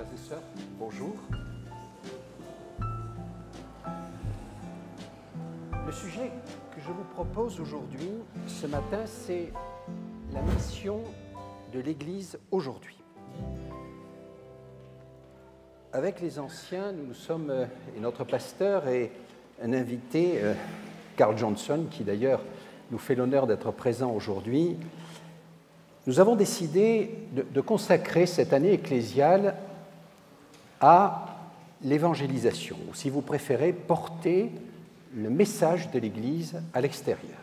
frères et sœurs, bonjour. Le sujet que je vous propose aujourd'hui, ce matin, c'est la mission de l'Église aujourd'hui. Avec les anciens, nous sommes, et notre pasteur est un invité, Carl Johnson, qui d'ailleurs nous fait l'honneur d'être présent aujourd'hui. Nous avons décidé de consacrer cette année ecclésiale à l'évangélisation, ou si vous préférez, porter le message de l'Église à l'extérieur.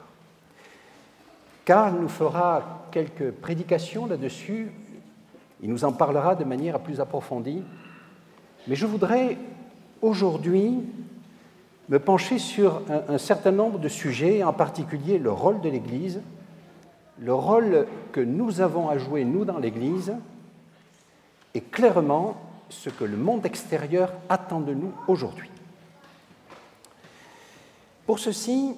Carl nous fera quelques prédications là-dessus, il nous en parlera de manière plus approfondie, mais je voudrais aujourd'hui me pencher sur un certain nombre de sujets, en particulier le rôle de l'Église, le rôle que nous avons à jouer, nous, dans l'Église, et clairement ce que le monde extérieur attend de nous aujourd'hui. Pour ceci,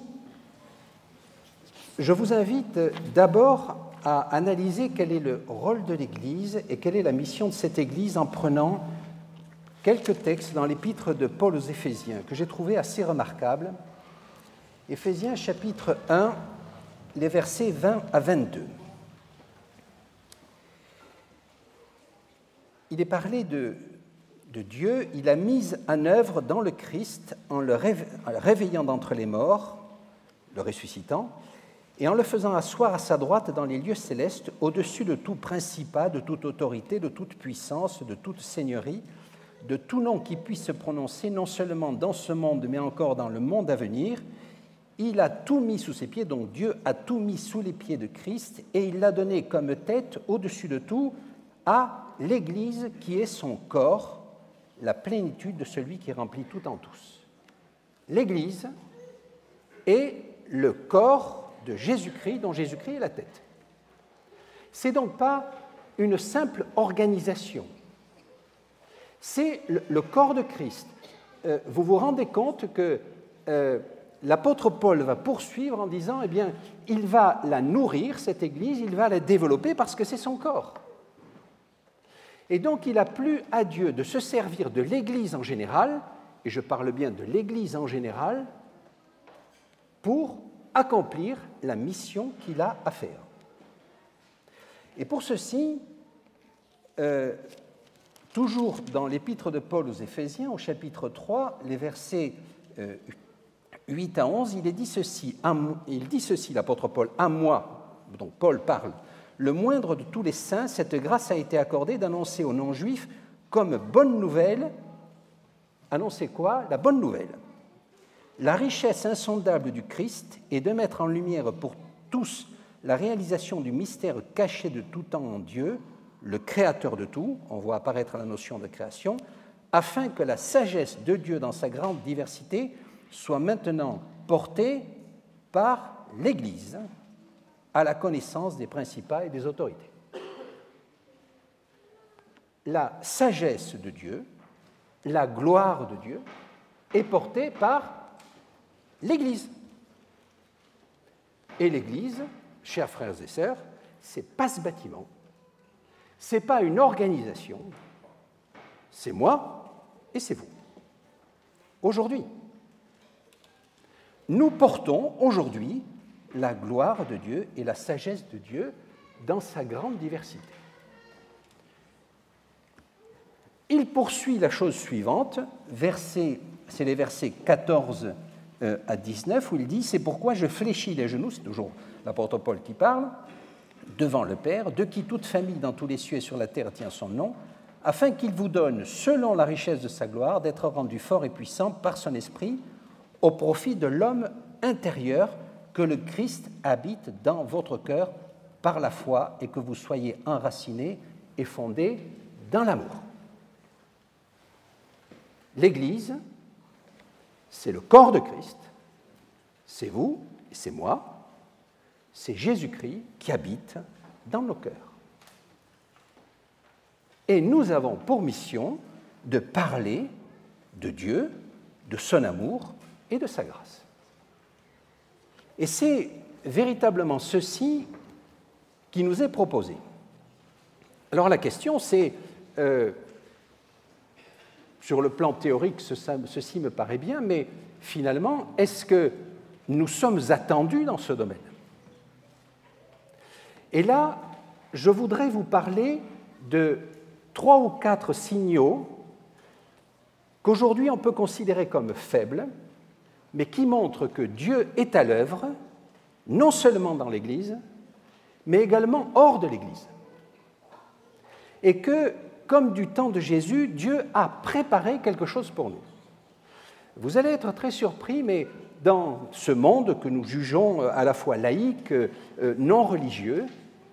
je vous invite d'abord à analyser quel est le rôle de l'Église et quelle est la mission de cette Église en prenant quelques textes dans l'épître de Paul aux Éphésiens que j'ai trouvé assez remarquables. Éphésiens chapitre 1, les versets 20 à 22. Il est parlé de Dieu, il a mis en œuvre dans le Christ en le réveillant d'entre les morts, le ressuscitant, et en le faisant asseoir à sa droite dans les lieux célestes, au-dessus de tout principat, de toute autorité, de toute puissance, de toute seigneurie, de tout nom qui puisse se prononcer, non seulement dans ce monde, mais encore dans le monde à venir. Il a tout mis sous ses pieds, donc Dieu a tout mis sous les pieds de Christ, et il l'a donné comme tête, au-dessus de tout, à l'Église qui est son corps, la plénitude de celui qui remplit tout en tous. L'Église est le corps de Jésus-Christ, dont Jésus-Christ est la tête. Ce n'est donc pas une simple organisation, c'est le corps de Christ. Vous vous rendez compte que l'apôtre Paul va poursuivre en disant, eh bien, il va la nourrir, cette Église, il va la développer parce que c'est son corps. Et donc, il a plu à Dieu de se servir de l'Église en général, et je parle bien de l'Église en général, pour accomplir la mission qu'il a à faire. Et pour ceci, toujours dans l'épître de Paul aux Éphésiens, au chapitre 3, les versets 8 à 11, il dit ceci, l'apôtre Paul, à moi, donc Paul parle, le moindre de tous les saints, cette grâce a été accordée d'annoncer aux non-juifs comme bonne nouvelle, annoncer quoi? La bonne nouvelle. La richesse insondable du Christ et de mettre en lumière pour tous la réalisation du mystère caché de tout temps en Dieu, le créateur de tout, on voit apparaître la notion de création, afin que la sagesse de Dieu dans sa grande diversité soit maintenant portée par l'Église à la connaissance des principats et des autorités. La sagesse de Dieu, la gloire de Dieu est portée par l'Église. Et l'Église, chers frères et sœurs, ce n'est pas ce bâtiment, ce n'est pas une organisation, c'est moi et c'est vous. Aujourd'hui, nous portons aujourd'hui la gloire de Dieu et la sagesse de Dieu dans sa grande diversité. Il poursuit la chose suivante, c'est les versets 14 à 19, où il dit « C'est pourquoi je fléchis les genoux », c'est toujours l'apôtre Paul qui parle, « devant le Père, de qui toute famille dans tous les cieux et sur la terre tient son nom, afin qu'il vous donne, selon la richesse de sa gloire, d'être rendu fort et puissant par son esprit, au profit de l'homme intérieur, que le Christ habite dans votre cœur par la foi et que vous soyez enracinés et fondés dans l'amour. » L'Église, c'est le corps de Christ, c'est vous et c'est moi, c'est Jésus-Christ qui habite dans nos cœurs. Et nous avons pour mission de parler de Dieu, de son amour et de sa grâce. Et c'est véritablement ceci qui nous est proposé. Alors la question c'est, Sur le plan théorique, ceci me paraît bien, mais finalement, est-ce que nous sommes attendus dans ce domaine? Et là, je voudrais vous parler de 3 ou 4 signaux qu'aujourd'hui on peut considérer comme faibles, mais qui montrent que Dieu est à l'œuvre, non seulement dans l'Église, mais également hors de l'Église. Et que, comme du temps de Jésus, Dieu a préparé quelque chose pour nous. Vous allez être très surpris, mais dans ce monde que nous jugeons à la fois laïque, non religieux,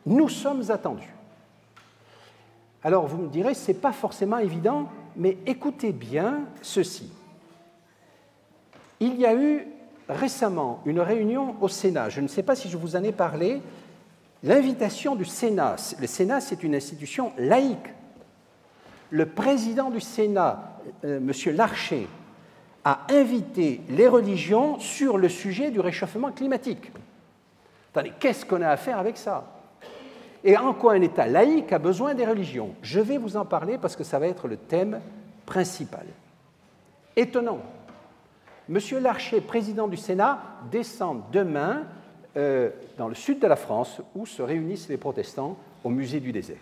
nous sommes attendus. Alors vous me direz, ce n'est pas forcément évident, mais écoutez bien ceci. Il y a eu récemment une réunion au Sénat, je ne sais pas si je vous en ai parlé, l'invitation du Sénat. Le Sénat, c'est une institution laïque. Le président du Sénat, M. Larcher, a invité les religions sur le sujet du réchauffement climatique. Attendez, qu'est-ce qu'on a à faire avec ça? Et en quoi un État laïque a besoin des religions? Je vais vous en parler parce que ça va être le thème principal. Étonnant. M. Larcher, président du Sénat, descend demain dans le sud de la France où se réunissent les protestants au musée du désert.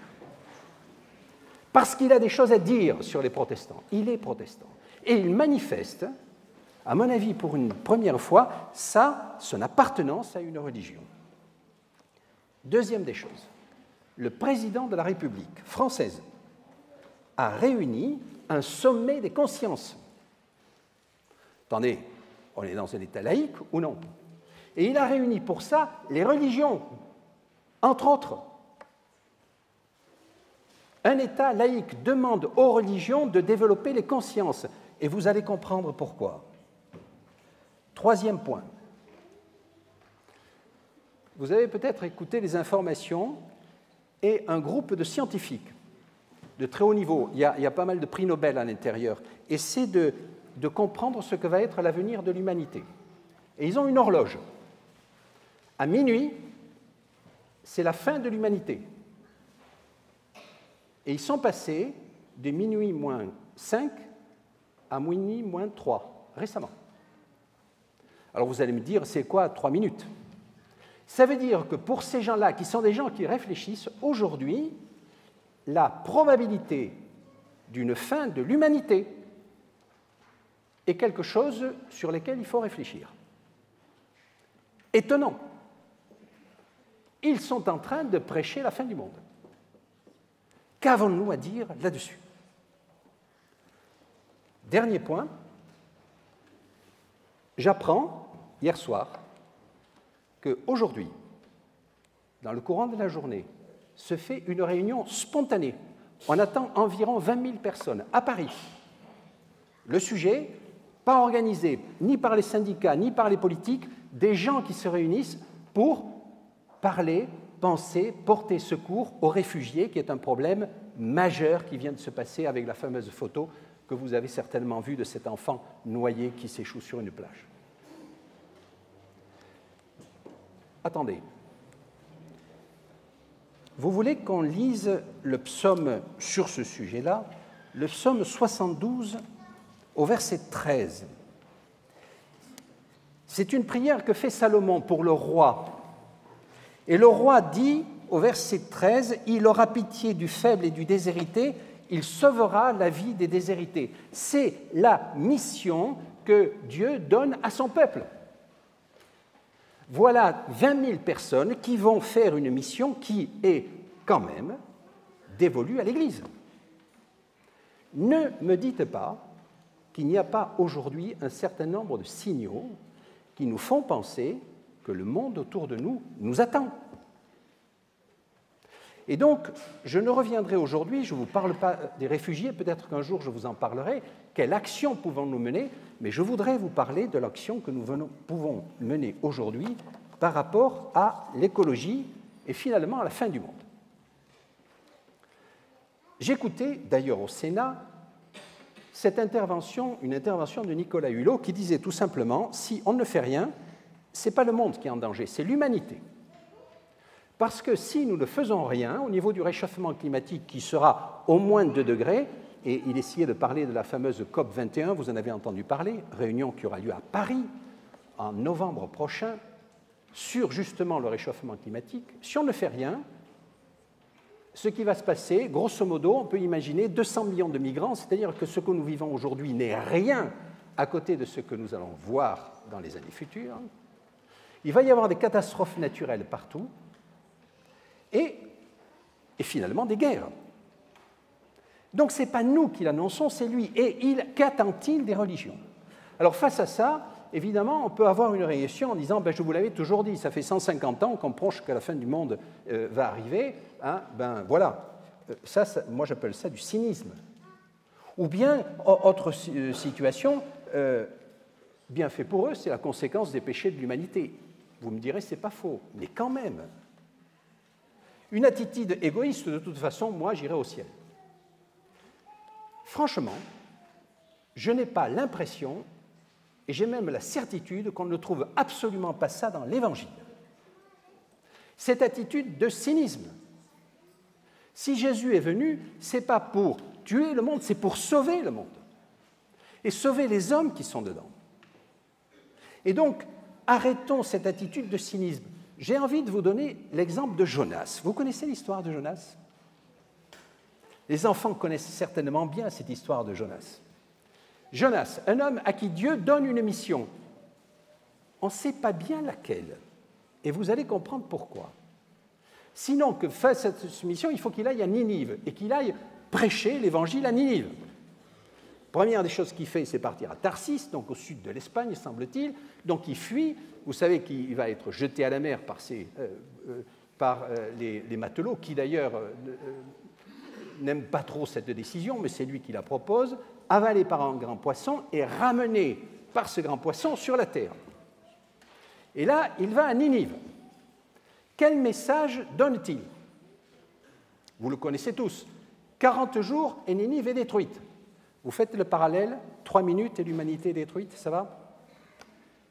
Parce qu'il a des choses à dire sur les protestants. Il est protestant. Et il manifeste, à mon avis pour une première fois, son appartenance à une religion. Deuxième des choses, le président de la République française a réuni un sommet des consciences. Attendez, on est dans un État laïque ou non? Et il a réuni pour ça les religions, entre autres. Un État laïque demande aux religions de développer les consciences, et vous allez comprendre pourquoi. Troisième point. Vous avez peut-être écouté les informations et un groupe de scientifiques de très haut niveau, il y a pas mal de prix Nobel à l'intérieur, essaie de comprendre ce que va être l'avenir de l'humanité. Et ils ont une horloge. À minuit, c'est la fin de l'humanité. Et ils sont passés de minuit moins 5 à minuit moins 3, récemment. Alors vous allez me dire, c'est quoi 3 minutes? Ça veut dire que pour ces gens-là, qui sont des gens qui réfléchissent, aujourd'hui, la probabilité d'une fin de l'humanité est quelque chose sur lequel il faut réfléchir. Étonnant. Ils sont en train de prêcher la fin du monde. Qu'avons-nous à dire là-dessus? Dernier point, j'apprends hier soir qu'aujourd'hui, dans le courant de la journée, se fait une réunion spontanée. On attend environ 20 000 personnes à Paris. Le sujet, pas organisé ni par les syndicats, ni par les politiques, des gens qui se réunissent pour parler, penser, porter secours aux réfugiés, qui est un problème majeur qui vient de se passer avec la fameuse photo que vous avez certainement vue de cet enfant noyé qui s'échoue sur une plage. Attendez. Vous voulez qu'on lise le psaume sur ce sujet-là, le psaume 72 au verset 13. C'est une prière que fait Salomon pour le roi. Et le roi dit au verset 13, « Il aura pitié du faible et du déshérité, il sauvera la vie des déshérités. » C'est la mission que Dieu donne à son peuple. Voilà 20 000 personnes qui vont faire une mission qui est quand même dévolue à l'Église. Ne me dites pas qu'il n'y a pas aujourd'hui un certain nombre de signaux qui nous font penser que le monde autour de nous nous attend. Et donc, je ne reviendrai aujourd'hui, je ne vous parle pas des réfugiés, peut-être qu'un jour je vous en parlerai, quelle action pouvons-nous mener, mais je voudrais vous parler de l'action que nous pouvons mener aujourd'hui par rapport à l'écologie et finalement à la fin du monde. J'écoutais d'ailleurs au Sénat cette intervention, une intervention de Nicolas Hulot qui disait tout simplement, si on ne fait rien, ce n'est pas le monde qui est en danger, c'est l'humanité. Parce que si nous ne faisons rien au niveau du réchauffement climatique qui sera au moins de 2 degrés, et il essayait de parler de la fameuse COP 21, vous en avez entendu parler, réunion qui aura lieu à Paris en novembre prochain, sur justement le réchauffement climatique. Si on ne fait rien, ce qui va se passer, grosso modo, on peut imaginer 200 millions de migrants, c'est-à-dire que ce que nous vivons aujourd'hui n'est rien à côté de ce que nous allons voir dans les années futures. Il va y avoir des catastrophes naturelles partout et finalement des guerres. Donc ce n'est pas nous qui l'annonçons, c'est lui. Et qu'attend-il des religions? Alors face à ça, évidemment, on peut avoir une réaction en disant je vous l'avais toujours dit, ça fait 150 ans qu'on prêche que la fin du monde va arriver. Hein, voilà. Moi j'appelle ça du cynisme. Ou bien, autre situation, bien fait pour eux, c'est la conséquence des péchés de l'humanité. Vous me direz, c'est pas faux, mais quand même. Une attitude égoïste, de toute façon, moi j'irai au ciel. Franchement, je n'ai pas l'impression, et j'ai même la certitude qu'on ne trouve absolument pas ça dans l'Évangile. Cette attitude de cynisme. Si Jésus est venu, ce n'est pas pour tuer le monde, c'est pour sauver le monde. Et sauver les hommes qui sont dedans. Et donc, arrêtons cette attitude de cynisme. J'ai envie de vous donner l'exemple de Jonas. Vous connaissez l'histoire de Jonas? Les enfants connaissent certainement bien cette histoire de Jonas. Jonas, un homme à qui Dieu donne une mission. On ne sait pas bien laquelle. Et vous allez comprendre pourquoi. Sinon, que face à cette mission, il faut qu'il aille à Ninive et qu'il aille prêcher l'évangile à Ninive. Première des choses qu'il fait, c'est partir à Tarsis, donc au sud de l'Espagne, semble-t-il. Donc il fuit. Vous savez qu'il va être jeté à la mer par les matelots, qui d'ailleurs n'aiment pas trop cette décision, mais c'est lui qui la propose, avalé par un grand poisson et ramené par ce grand poisson sur la terre. Et là, il va à Ninive. Quel message donne-t-il? Vous le connaissez tous. 40 jours et Ninive est détruite. Vous faites le parallèle, 3 minutes et l'humanité est détruite, ça va?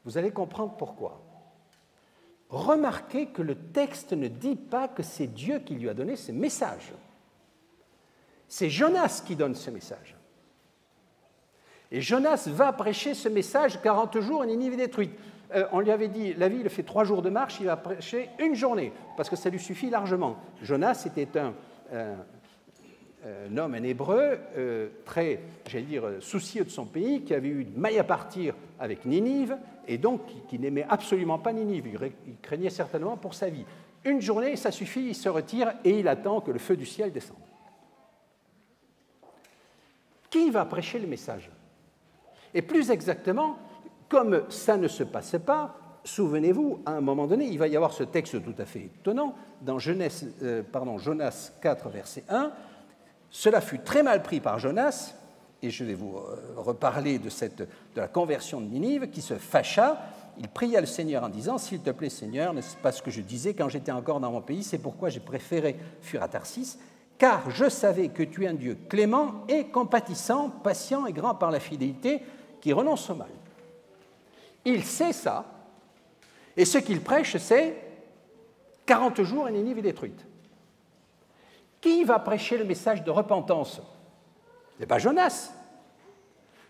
Vous allez comprendre pourquoi. Remarquez que le texte ne dit pas que c'est Dieu qui lui a donné ce message. C'est Jonas qui donne ce message. Et Jonas va prêcher ce message 40 jours et Ninive est détruite. On lui avait dit, la ville fait 3 jours de marche, il va prêcher une journée, parce que ça lui suffit largement. Jonas était un homme, un hébreu, très, j'allais dire, soucieux de son pays, qui avait eu maille à partir avec Ninive, et donc qui n'aimait absolument pas Ninive. Il craignait certainement pour sa vie. Une journée, ça suffit, il se retire et il attend que le feu du ciel descende. Qui va prêcher le message? Et plus exactement, comme ça ne se passait pas, souvenez-vous, à un moment donné, il va y avoir ce texte tout à fait étonnant, dans Jonas 4, verset 1, « Cela fut très mal pris par Jonas, et je vais vous reparler de la conversion de Ninive, qui se fâcha, il pria le Seigneur en disant, « S'il te plaît, Seigneur, n'est-ce pas ce que je disais quand j'étais encore dans mon pays, c'est pourquoi j'ai préféré fuir à Tarsis, car je savais que tu es un Dieu clément et compatissant, patient et grand par la fidélité, qui renonce au mal. » Il sait ça, et ce qu'il prêche, c'est 40 jours et Ninive est détruite. Qui va prêcher le message de repentance? Ce n'est pas Jonas.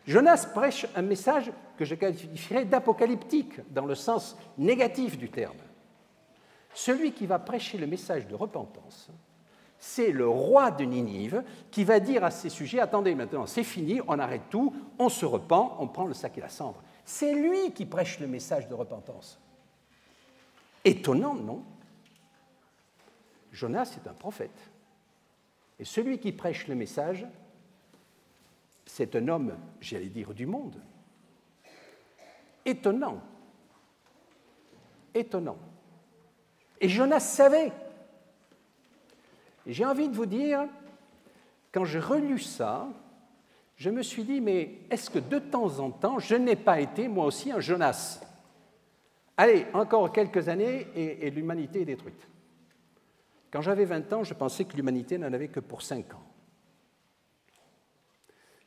Jonas prêche un message que je qualifierais d'apocalyptique, dans le sens négatif du terme. Celui qui va prêcher le message de repentance, c'est le roi de Ninive qui va dire à ses sujets, attendez, maintenant c'est fini, on arrête tout, on se repent, on prend le sac et la cendre. C'est lui qui prêche le message de repentance. Étonnant, non? Jonas est un prophète. Et celui qui prêche le message, c'est un homme, j'allais dire, du monde. Étonnant. Étonnant. Et Jonas savait. Et j'ai envie de vous dire, quand j'ai relu ça, je me suis dit, mais est-ce que de temps en temps, je n'ai pas été, moi aussi, un Jonas? Allez, encore quelques années et l'humanité est détruite. Quand j'avais 20 ans, je pensais que l'humanité n'en avait que pour 5 ans.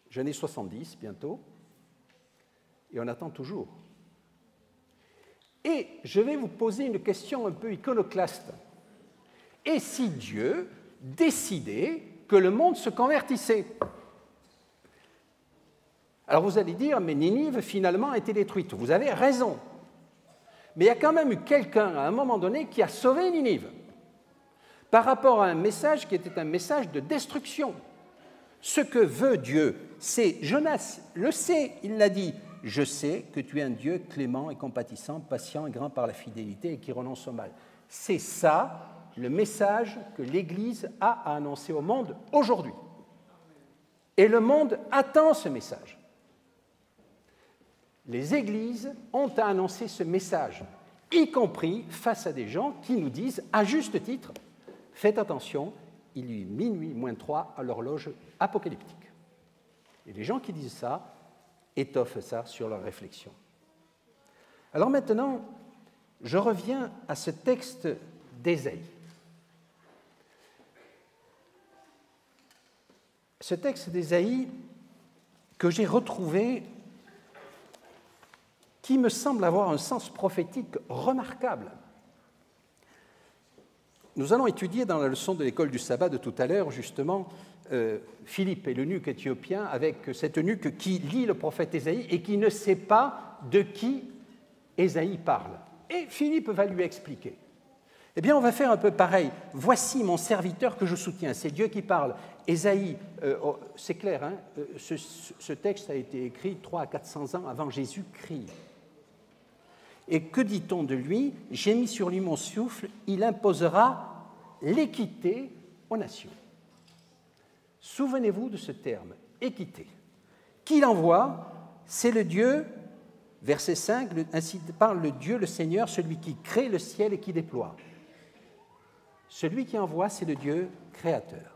J'en ai 70 bientôt, et on attend toujours. Et je vais vous poser une question un peu iconoclaste. Et si Dieu décidait que le monde se convertissait? Alors vous allez dire, mais Ninive finalement a été détruite. Vous avez raison. Mais il y a quand même eu quelqu'un à un moment donné qui a sauvé Ninive par rapport à un message qui était un message de destruction. Ce que veut Dieu, c'est, Jonas le sait, il l'a dit, « Je sais que tu es un Dieu clément et compatissant, patient et grand par la fidélité et qui renonce au mal. » C'est ça le message que l'Église a à annoncer au monde aujourd'hui. Et le monde attend ce message. Les églises ont à annoncer ce message, y compris face à des gens qui nous disent, à juste titre, « Faites attention, il est minuit moins 3 à l'horloge apocalyptique. » Et les gens qui disent ça étoffent ça sur leur réflexion. Alors maintenant, je reviens à ce texte d'Ésaïe. Ce texte d'Ésaïe que j'ai retrouvé, qui me semble avoir un sens prophétique remarquable. Nous allons étudier dans la leçon de l'école du sabbat de tout à l'heure, justement, Philippe et l'eunuque éthiopien, avec cet eunuque qui lit le prophète Ésaïe et qui ne sait pas de qui Ésaïe parle. Et Philippe va lui expliquer. Eh bien, on va faire un peu pareil. Voici mon serviteur que je soutiens. C'est Dieu qui parle. Ésaïe, c'est clair, hein, ce texte a été écrit 300 à 400 ans avant Jésus-Christ. Et que dit-on de lui? J'ai mis sur lui mon souffle, il imposera l'équité aux nations. Souvenez-vous de ce terme, équité. Qui l'envoie? C'est le Dieu, verset 5, ainsi parle le Dieu, le Seigneur, celui qui crée le ciel et qui déploie. Celui qui envoie, c'est le Dieu créateur.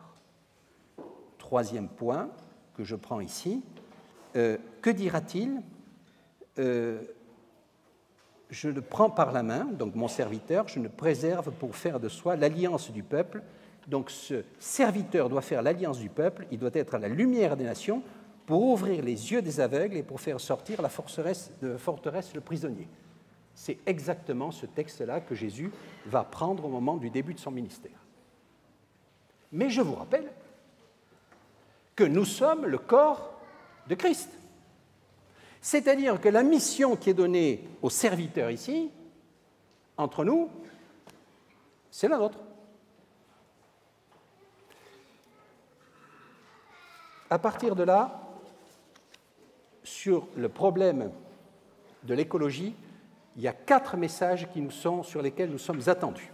Troisième point que je prends ici, que dira-t-il? Je le prends par la main, donc mon serviteur, je le préserve pour faire de soi l'alliance du peuple. Donc ce serviteur doit faire l'alliance du peuple, il doit être à la lumière des nations pour ouvrir les yeux des aveugles et pour faire sortir la forteresse le prisonnier. C'est exactement ce texte-là que Jésus va prendre au moment du début de son ministère. Mais je vous rappelle que nous sommes le corps de Christ. C'est-à-dire que la mission qui est donnée aux serviteurs ici, entre nous, c'est la nôtre. À partir de là, sur le problème de l'écologie, il y a 4 messages sur lesquels nous sommes attendus.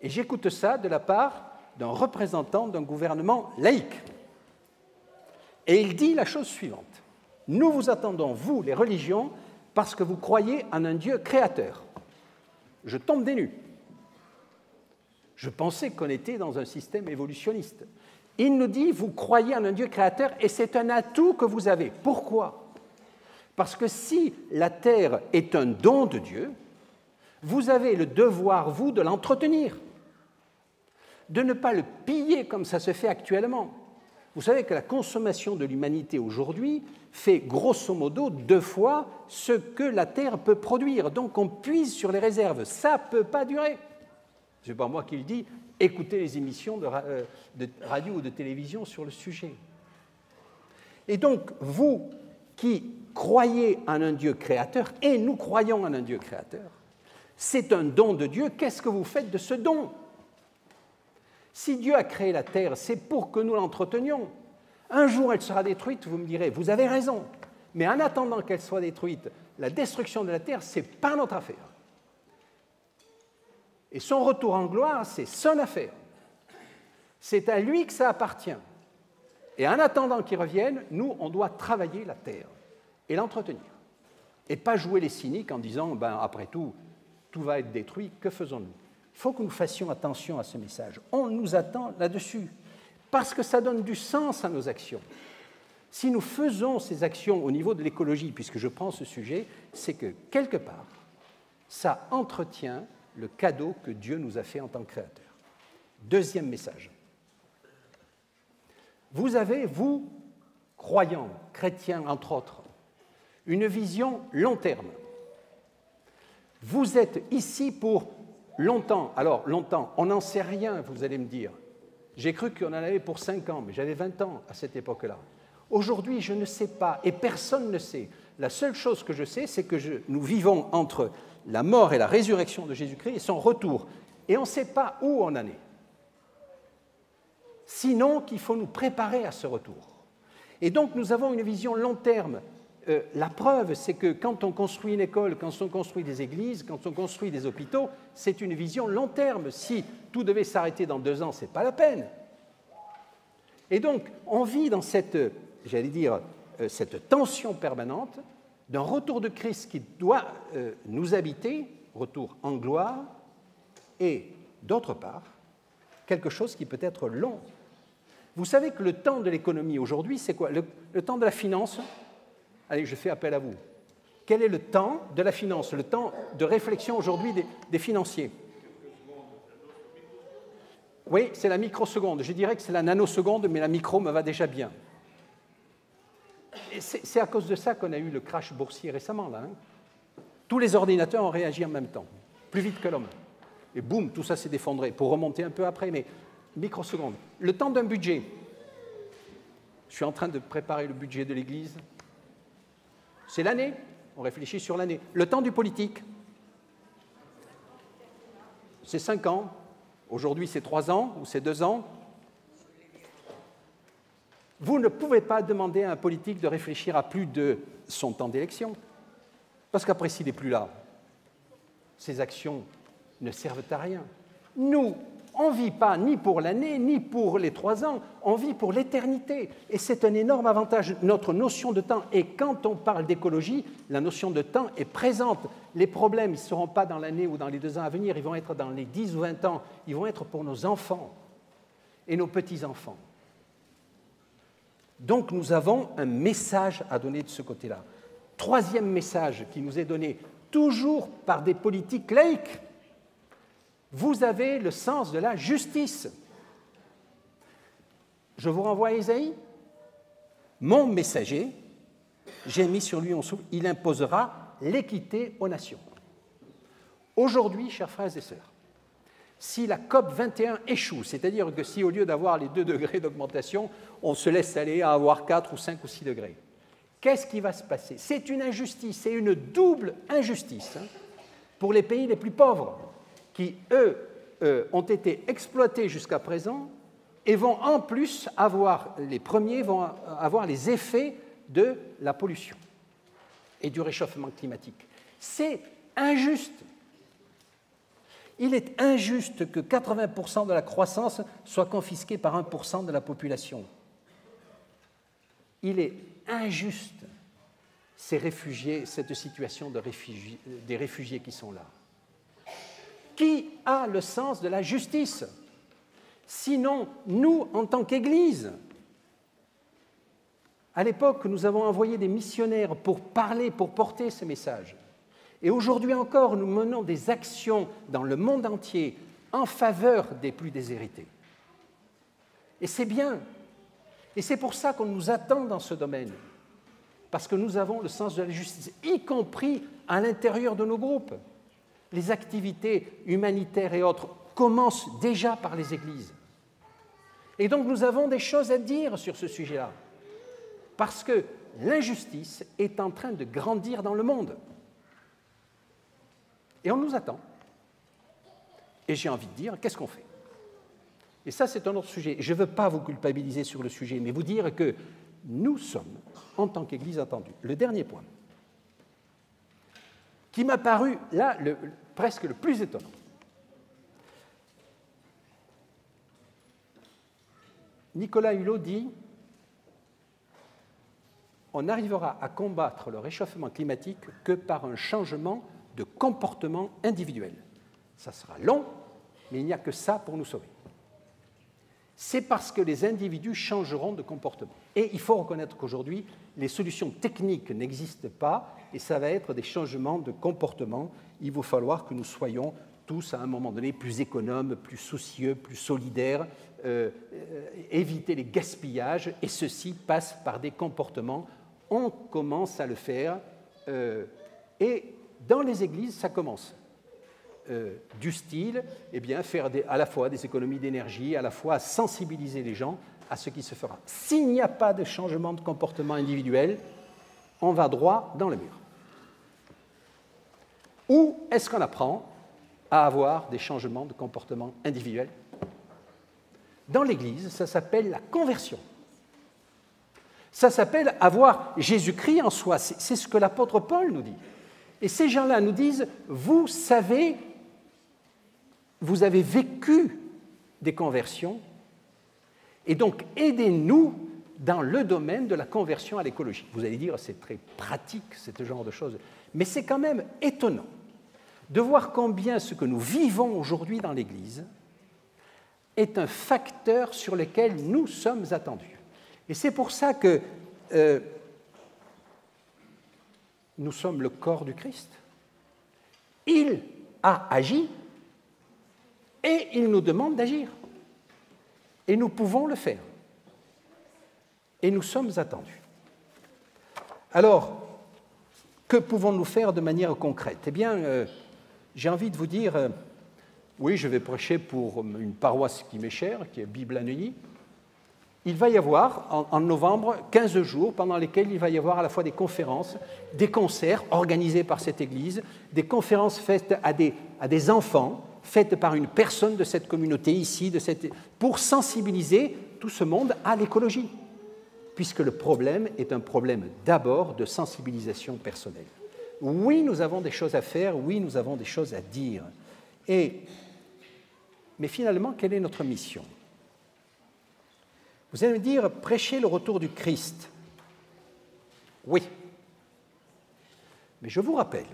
Et j'écoute ça de la part d'un représentant d'un gouvernement laïque. Et il dit la chose suivante. Nous vous attendons, vous, les religions, parce que vous croyez en un Dieu créateur. Je tombe des nues. Je pensais qu'on était dans un système évolutionniste. Il nous dit, vous croyez en un Dieu créateur et c'est un atout que vous avez. Pourquoi? Parce que si la terre est un don de Dieu, vous avez le devoir, vous, de l'entretenir, de ne pas le piller comme ça se fait actuellement. Vous savez que la consommation de l'humanité aujourd'hui fait grosso modo 2 fois ce que la terre peut produire. Donc on puise sur les réserves. Ça ne peut pas durer. Ce n'est pas moi qui le dis. Écoutez les émissions de radio ou de télévision sur le sujet. Et donc, vous qui croyez en un Dieu créateur, et nous croyons en un Dieu créateur, c'est un don de Dieu, qu'est-ce que vous faites de ce don? Si Dieu a créé la terre, c'est pour que nous l'entretenions. Un jour, elle sera détruite, vous me direz, vous avez raison, mais en attendant qu'elle soit détruite, la destruction de la terre, ce n'est pas notre affaire. Et son retour en gloire, c'est son affaire. C'est à lui que ça appartient. Et en attendant qu'il revienne, nous, on doit travailler la terre et l'entretenir. Et pas jouer les cyniques en disant, après tout, tout va être détruit, que faisons-nous? Il faut que nous fassions attention à ce message. On nous attend là-dessus, parce que ça donne du sens à nos actions. Si nous faisons ces actions au niveau de l'écologie, puisque je prends ce sujet, c'est que, quelque part, ça entretient le cadeau que Dieu nous a fait en tant que créateur. Deuxième message. Vous avez, vous, croyants, chrétiens, entre autres, une vision long terme. Vous êtes ici pour longtemps. Alors, longtemps, on n'en sait rien, vous allez me dire. J'ai cru qu'on en avait pour 5 ans, mais j'avais 20 ans à cette époque-là. Aujourd'hui, je ne sais pas, et personne ne sait. La seule chose que je sais, c'est que nous vivons entre la mort et la résurrection de Jésus-Christ et son retour. Et on ne sait pas où on en est. Sinon qu'il faut nous préparer à ce retour. Et donc nous avons une vision long terme. La preuve, c'est que quand on construit une école, quand on construit des églises, quand on construit des hôpitaux, c'est une vision long terme. Si tout devait s'arrêter dans 2 ans, ce n'est pas la peine. Et donc, on vit dans cette, j'allais dire, cette tension permanente d'un retour de Christ qui doit nous habiter, retour en gloire, et d'autre part, quelque chose qui peut être long. Vous savez que le temps de l'économie aujourd'hui, c'est quoi? Le temps de la finance? Allez, je fais appel à vous. Quel est le temps de la finance, le temps de réflexion aujourd'hui des financiers? Oui, c'est la microseconde. Je dirais que c'est la nanoseconde, mais la micro me va déjà bien. C'est à cause de ça qu'on a eu le crash boursier récemment, là. Tous les ordinateurs ont réagi en même temps, plus vite que l'homme. Et boum, tout ça s'est effondré, pour remonter un peu après, mais microseconde. Le temps d'un budget. Je suis en train de préparer le budget de l'Église. C'est l'année, on réfléchit sur l'année. Le temps du politique, c'est 5 ans. Aujourd'hui, c'est 3 ans ou c'est 2 ans. Vous ne pouvez pas demander à un politique de réfléchir à plus de son temps d'élection. Parce qu'après, s'il n'est plus là, ses actions ne servent à rien. Nous, on ne vit pas ni pour l'année, ni pour les 3 ans, on vit pour l'éternité. Et c'est un énorme avantage, notre notion de temps. Et quand on parle d'écologie, la notion de temps est présente. Les problèmes, ils ne seront pas dans l'année ou dans les 2 ans à venir, ils vont être dans les 10 ou 20 ans, ils vont être pour nos enfants et nos petits-enfants. Donc nous avons un message à donner de ce côté-là. 3e message qui nous est donné, toujours par des politiques laïques. Vous avez le sens de la justice. Je vous renvoie à Ésaïe. Mon messager, j'ai mis sur lui en souffle, il imposera l'équité aux nations. Aujourd'hui, chers frères et sœurs, si la COP 21 échoue, c'est-à-dire que si au lieu d'avoir les 2 degrés d'augmentation, on se laisse aller à avoir 4 ou 5 ou 6 degrés, qu'est-ce qui va se passer? C'est une injustice, c'est une double injustice pour les pays les plus pauvres, qui, eux, ont été exploités jusqu'à présent et vont en plus avoir, les premiers vont avoir les effets de la pollution et du réchauffement climatique. C'est injuste. Il est injuste que 80% de la croissance soit confisquée par 1% de la population. Il est injuste, ces réfugiés, cette situation des réfugiés qui sont là. Qui a le sens de la justice? Sinon, nous, en tant qu'Église. À l'époque, nous avons envoyé des missionnaires pour parler, pour porter ce message. Et aujourd'hui encore, nous menons des actions dans le monde entier en faveur des plus déshérités. Et c'est bien. Et c'est pour ça qu'on nous attend dans ce domaine. Parce que nous avons le sens de la justice, y compris à l'intérieur de nos groupes. Les activités humanitaires et autres commencent déjà par les églises. Et donc nous avons des choses à dire sur ce sujet-là. Parce que l'injustice est en train de grandir dans le monde. Et on nous attend. Et j'ai envie de dire, qu'est-ce qu'on fait? Et ça, c'est un autre sujet. Je ne veux pas vous culpabiliser sur le sujet, mais vous dire que nous sommes, en tant qu'Église, attendus. Le dernier point, qui m'a paru, là, presque le plus étonnant. Nicolas Hulot dit « On n'arrivera à combattre le réchauffement climatique que par un changement de comportement individuel. Ça sera long, mais il n'y a que ça pour nous sauver. » C'est parce que les individus changeront de comportement. Et il faut reconnaître qu'aujourd'hui, les solutions techniques n'existent pas et ça va être des changements de comportement. Il va falloir que nous soyons tous, à un moment donné, plus économes, plus soucieux, plus solidaires, éviter les gaspillages, et ceci passe par des comportements. On commence à le faire, et dans les églises, ça commence. Du style, eh bien, faire à la fois des économies d'énergie, à la fois sensibiliser les gens à ce qui se fera. S'il n'y a pas de changement de comportement individuel, on va droit dans le mur. Ou est-ce qu'on apprend à avoir des changements de comportement individuel? Dans l'Église, ça s'appelle la conversion. Ça s'appelle avoir Jésus-Christ en soi. C'est ce que l'apôtre Paul nous dit. Et ces gens-là nous disent, vous savez, vous avez vécu des conversions, et donc aidez-nous dans le domaine de la conversion à l'écologie. Vous allez dire, c'est très pratique, ce genre de choses, mais c'est quand même étonnant de voir combien ce que nous vivons aujourd'hui dans l'Église est un facteur sur lequel nous sommes attendus. Et c'est pour ça que nous sommes le corps du Christ. Il a agi et il nous demande d'agir. Et nous pouvons le faire. Et nous sommes attendus. Alors, que pouvons-nous faire de manière concrète? Eh bien, j'ai envie de vous dire, oui, je vais prêcher pour une paroisse qui m'est chère, qui est Bible à Neuilly. Il va y avoir, en novembre, 15 jours pendant lesquels il va y avoir à la fois des conférences, des concerts organisés par cette Église, des conférences faites à des enfants, faites par une personne de cette communauté ici, pour sensibiliser tout ce monde à l'écologie, puisque le problème est un problème d'abord de sensibilisation personnelle. Oui, nous avons des choses à faire, oui, nous avons des choses à dire. Mais finalement, quelle est notre mission? Vous allez me dire, prêcher le retour du Christ. Oui. Mais je vous rappelle,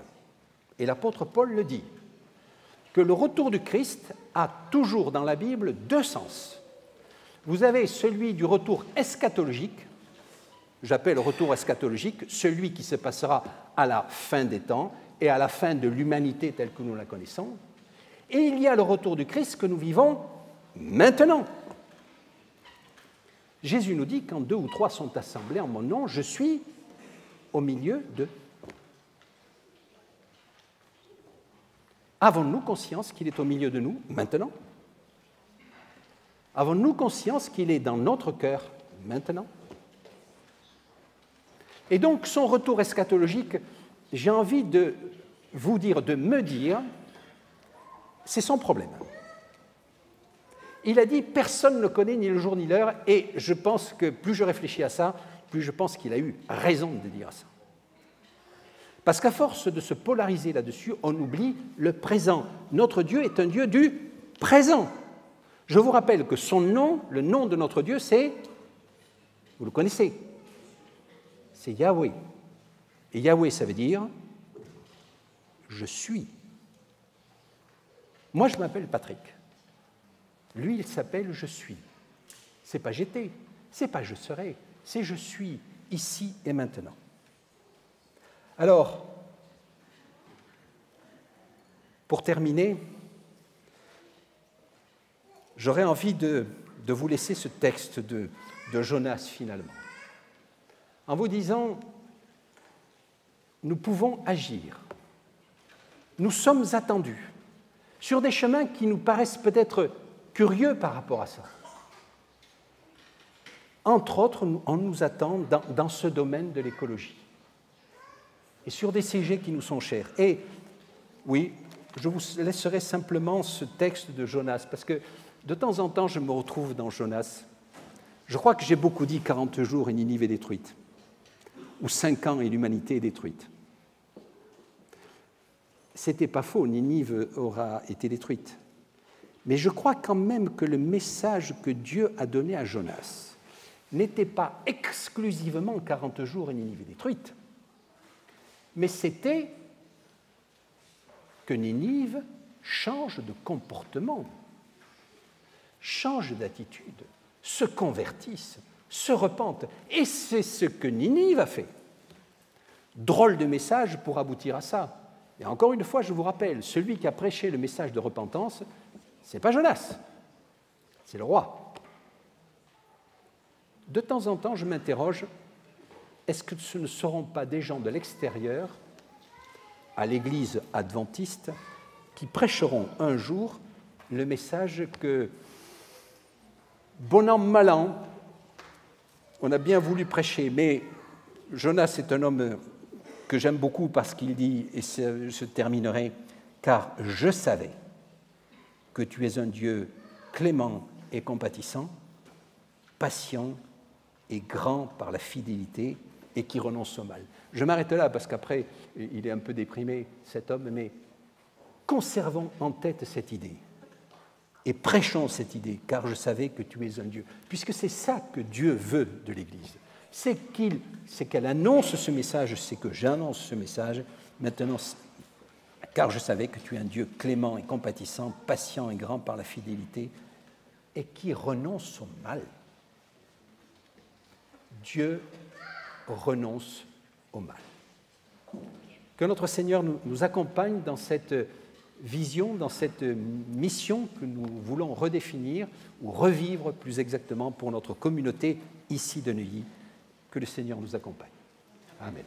et l'apôtre Paul le dit, que le retour du Christ a toujours dans la Bible deux sens. Vous avez celui du retour eschatologique, j'appelle retour eschatologique, celui qui se passera à la fin des temps et à la fin de l'humanité telle que nous la connaissons. Et il y a le retour du Christ que nous vivons maintenant. Jésus nous dit, quand 2 ou 3 sont assemblés en mon nom, je suis au milieu d'eux. Avons-nous conscience qu'il est au milieu de nous maintenant? Avons-nous conscience qu'il est dans notre cœur maintenant? Et donc, son retour eschatologique, j'ai envie de vous dire, de me dire, c'est son problème. Il a dit, personne ne connaît ni le jour ni l'heure, et je pense que plus je réfléchis à ça, plus je pense qu'il a eu raison de dire ça. Parce qu'à force de se polariser là-dessus, on oublie le présent. Notre Dieu est un Dieu du présent. Je vous rappelle que son nom, le nom de notre Dieu, c'est, vous le connaissez, c'est Yahweh. Et Yahweh, ça veut dire « je suis ». Moi, je m'appelle Patrick. Lui, il s'appelle « je suis ». Ce n'est pas « j'étais », ce n'est pas « je serai », c'est « je suis » ici et maintenant. Alors, pour terminer, j'aurais envie de vous laisser ce texte de Jonas finalement, en vous disant, nous pouvons agir, nous sommes attendus sur des chemins qui nous paraissent peut-être curieux par rapport à ça. Entre autres, on nous attend dans ce domaine de l'écologie et sur des sujets qui nous sont chers. Et oui, je vous laisserai simplement ce texte de Jonas, parce que de temps en temps, je me retrouve dans Jonas. Je crois que j'ai beaucoup dit 40 jours et Ninive est détruite, ou 5 ans et l'humanité est détruite. C'était pas faux, Ninive aura été détruite. Mais je crois quand même que le message que Dieu a donné à Jonas n'était pas exclusivement 40 jours et Ninive est détruite, mais c'était que Ninive change de comportement, change d'attitude, se convertisse, se repente. Et c'est ce que Ninive a fait. Drôle de message pour aboutir à ça. Et encore une fois, je vous rappelle, celui qui a prêché le message de repentance, ce n'est pas Jonas, c'est le roi. De temps en temps, je m'interroge, est-ce que ce ne seront pas des gens de l'extérieur, à l'église adventiste, qui prêcheront un jour le message que, bon an, mal an, on a bien voulu prêcher, mais Jonas est un homme que j'aime beaucoup parce qu'il dit, et je terminerai, car je savais que tu es un Dieu clément et compatissant, patient et grand par la fidélité et qui renonce au mal. Je m'arrête là parce qu'après, il est un peu déprimé, cet homme, mais conservons en tête cette idée et prêchons cette idée, car je savais que tu es un Dieu. Puisque c'est ça que Dieu veut de l'Église. C'est qu'elle annonce ce message, c'est que j'annonce ce message. Maintenant, car je savais que tu es un Dieu clément et compatissant, patient et grand par la fidélité, et qui renonce au mal. Dieu renonce au mal. Que notre Seigneur nous accompagne dans cette vision, dans cette mission que nous voulons redéfinir ou revivre plus exactement pour notre communauté ici de Neuilly. Que le Seigneur nous accompagne. Amen.